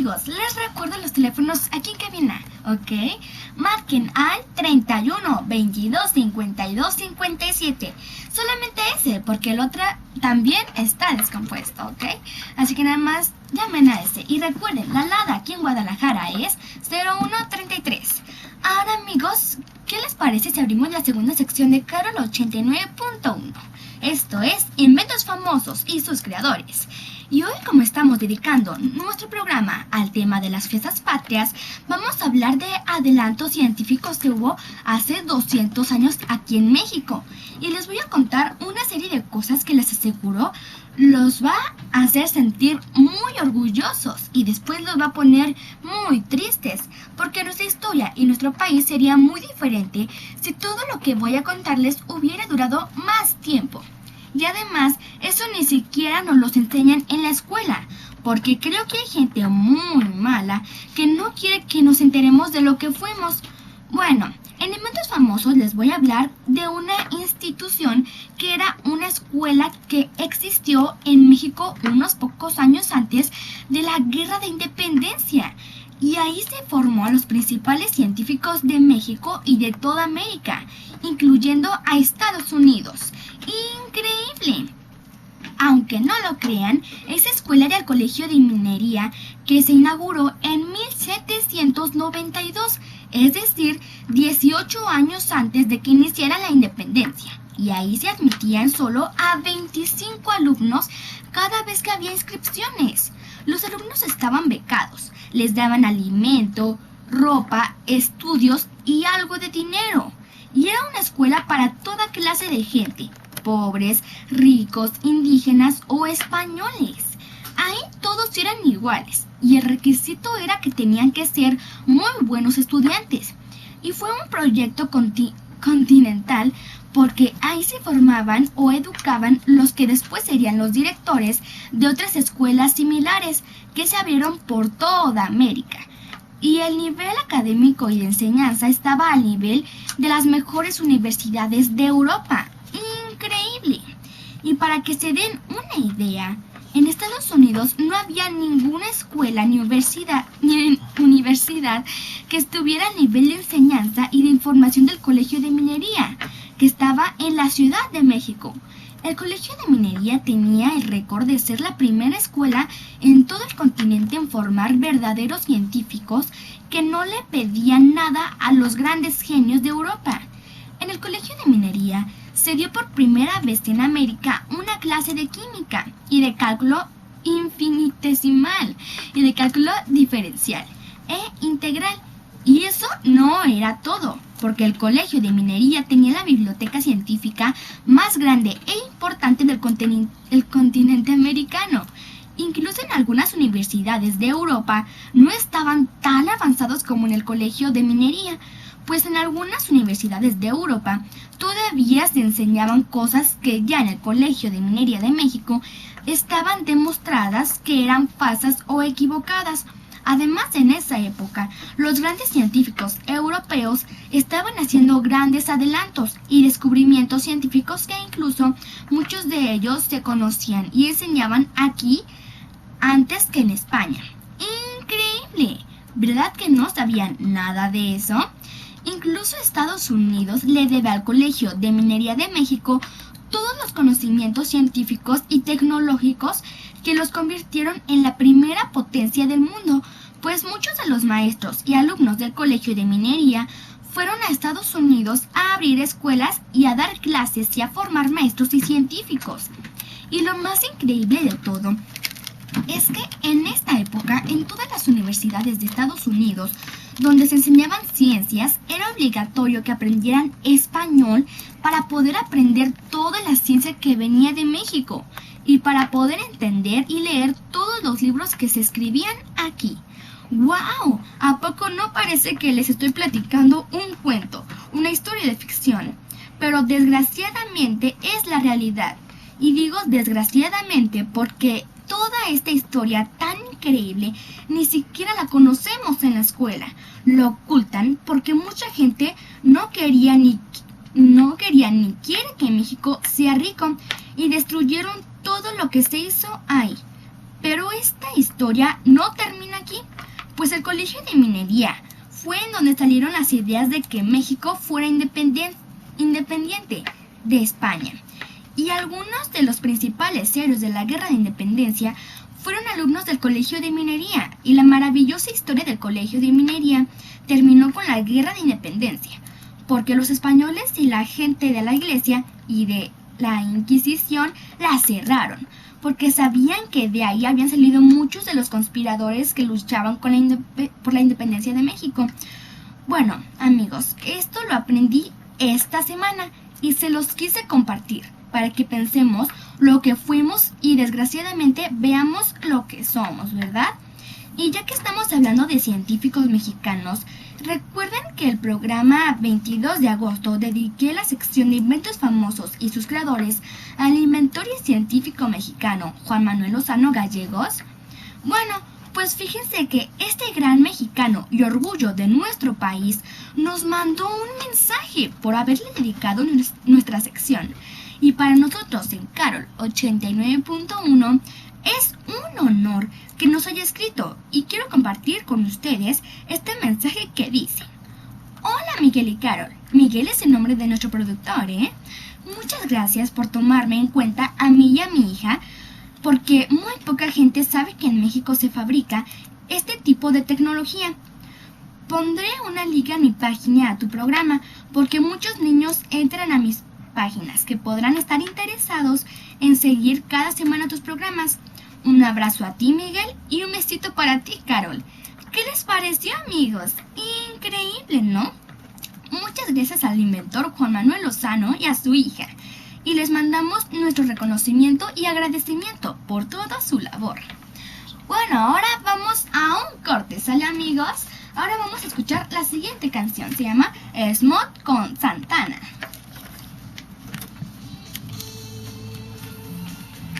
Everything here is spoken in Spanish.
amigos, les recuerdo los teléfonos aquí en cabina, ¿ok? Marquen al 31 22 52 57. Solamente ese, porque el otro también está descompuesto, ¿ok? Así que nada más llamen a ese. Y recuerden, la alada aquí en Guadalajara es 0133. Ahora amigos, ¿qué les parece si abrimos la segunda sección de Carol 89.1? Esto es Inventos Famosos y sus creadores. Y hoy, como estamos dedicando nuestro programa al tema de las fiestas patrias, vamos a hablar de adelantos científicos que hubo hace 200 años aquí en México. Y les voy a contar una serie de cosas que les aseguro los va a hacer sentir muy orgullosos y después los va a poner muy tristes, porque nuestra historia y nuestro país sería muy diferente si todo lo que voy a contarles hubiera durado más tiempo. Y además, eso ni siquiera nos los enseñan en la escuela, porque creo que hay gente muy mala que no quiere que nos enteremos de lo que fuimos. Bueno, en Inventos Famosos les voy a hablar de una institución que era una escuela que existió en México unos pocos años antes de la Guerra de Independencia. Y ahí se formó a los principales científicos de México y de toda América, incluyendo a Estados Unidos. ¡Increíble! Aunque no lo crean, esa escuela era el Colegio de Minería que se inauguró en 1792, es decir, 18 años antes de que iniciara la independencia. Y ahí se admitían solo a 25 alumnos cada vez que había inscripciones. Los alumnos estaban becados, les daban alimento, ropa, estudios y algo de dinero. Y era una escuela para toda clase de gente, pobres, ricos, indígenas o españoles. Ahí todos eran iguales y el requisito era que tenían que ser muy buenos estudiantes. Y fue un proyecto continental porque ahí se formaban o educaban los que después serían los directores de otras escuelas similares que se abrieron por toda América. Y el nivel académico y de enseñanza estaba al nivel de las mejores universidades de Europa. ¡Increíble! Y para que se den una idea, en Estados Unidos no había ninguna escuela ni universidad que estuviera al nivel de enseñanza y de información del Colegio de Minería, que estaba en la Ciudad de México. El Colegio de Minería tenía el récord de ser la primera escuela en todo el continente en formar verdaderos científicos que no le pedían nada a los grandes genios de Europa. En el Colegio de Minería se dio por primera vez en América una clase de química y de cálculo infinitesimal y de cálculo diferencial e integral. Y eso no era todo, porque el Colegio de Minería tenía la biblioteca científica más grande e importante del continente americano. Incluso en algunas universidades de Europa no estaban tan avanzados como en el Colegio de Minería, pues en algunas universidades de Europa todavía se enseñaban cosas que ya en el Colegio de Minería de México estaban demostradas que eran falsas o equivocadas. Además, en esa época, los grandes científicos europeos estaban haciendo grandes adelantos y descubrimientos científicos que incluso muchos de ellos se conocían y enseñaban aquí antes que en España. ¡Increíble! ¿Verdad que no sabían nada de eso? Incluso Estados Unidos le debe al Colegio de Minería de México todos los conocimientos científicos y tecnológicos que los convirtieron en la primera potencia del mundo, pues muchos de los maestros y alumnos del Colegio de Minería fueron a Estados Unidos a abrir escuelas y a dar clases y a formar maestros y científicos. Y lo más increíble de todo es que en esta época, en todas las universidades de Estados Unidos, donde se enseñaban ciencias, era obligatorio que aprendieran español para poder aprender toda la ciencia que venía de México y para poder entender y leer todos los libros que se escribían aquí. ¡Wow! ¿A poco no parece que les estoy platicando un cuento, una historia de ficción? Pero desgraciadamente es la realidad. Y digo desgraciadamente porque toda esta historia tan increíble ni siquiera la conocemos en la escuela. Lo ocultan porque mucha gente no quería ni quiere que México sea rico y destruyeron todo lo que se hizo ahí. Pero esta historia no termina aquí. Pues el Colegio de Minería fue en donde salieron las ideas de que México fuera independiente de España. Y algunos de los principales héroes de la Guerra de Independencia fueron alumnos del Colegio de Minería, y la maravillosa historia del Colegio de Minería terminó con la Guerra de Independencia, porque los españoles y la gente de la Iglesia y de la Inquisición la cerraron, porque sabían que de ahí habían salido muchos de los conspiradores que luchaban por la independencia de México. Bueno, amigos, esto lo aprendí esta semana y se los quise compartir para que pensemos lo que fuimos y desgraciadamente veamos lo que somos, ¿verdad? Y ya que estamos hablando de científicos mexicanos, recuerden que el programa 22 de agosto dediqué la sección de inventos famosos y sus creadores al inventor y científico mexicano Juan Manuel Lozano Gallegos. Bueno, pues fíjense que este gran mexicano y orgullo de nuestro país nos mandó un mensaje por haberle dedicado nuestra sección. Y para nosotros en Carol 89.1 es un honor que nos haya escrito, y quiero compartir con ustedes este mensaje que dice: Hola Miguel y Carol. Miguel es el nombre de nuestro productor, ¿eh? Muchas gracias por tomarme en cuenta a mí y a mi hija, porque muy poca gente sabe que en México se fabrica este tipo de tecnología. Pondré una liga en mi página a tu programa, porque muchos niños entran a mis páginas que podrán estar interesados en seguir cada semana tus programas. Un abrazo a ti, Miguel, y un besito para ti, Carol. ¿Qué les pareció, amigos? Increíble, ¿no? Muchas gracias al inventor Juan Manuel Lozano y a su hija, y les mandamos nuestro reconocimiento y agradecimiento por toda su labor. Bueno, ahora vamos a un corte, ¿sale, amigos? Ahora vamos a escuchar la siguiente canción, se llama Smooth con Santana.